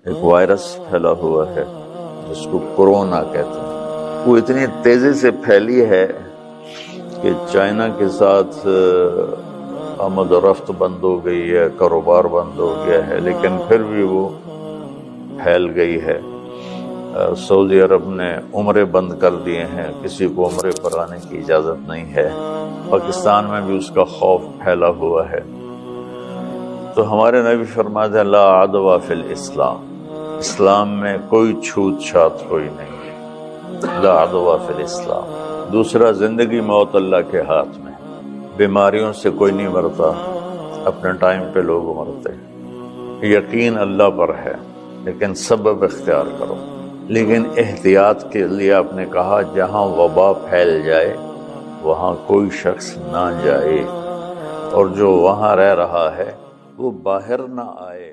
ایک وائرس پھیلا ہوا ہے جس کو کورونا کہتے ہیں، وہ اتنی تیزی سے پھیلی ہے کہ چائنا کے ساتھ آمد و رفت بند ہو گئی ہے، کاروبار بند ہو گیا ہے، لیکن پھر بھی وہ پھیل گئی ہے۔ سعودی عرب نے عمرے بند کر دیے ہیں، کسی کو عمرے پر آنے کی اجازت نہیں ہے۔ پاکستان میں بھی اس کا خوف پھیلا ہوا ہے۔ تو ہمارے نبی فرماتے ہیں لا عدوى فی الاسلام، اسلام میں کوئی چھوت چھات کوئی نہیں، لا عدوى فی الاسلام۔ دوسرا، زندگی موت اللہ کے ہاتھ میں، بیماریوں سے کوئی نہیں مرتا، اپنے ٹائم پہ لوگ مرتے، یقین اللہ پر ہے لیکن سبب اختیار کرو۔ لیکن احتیاط کے لیے آپ نے کہا جہاں وبا پھیل جائے وہاں کوئی شخص نہ جائے، اور جو وہاں رہ رہا ہے وہ باہر نہ آئے۔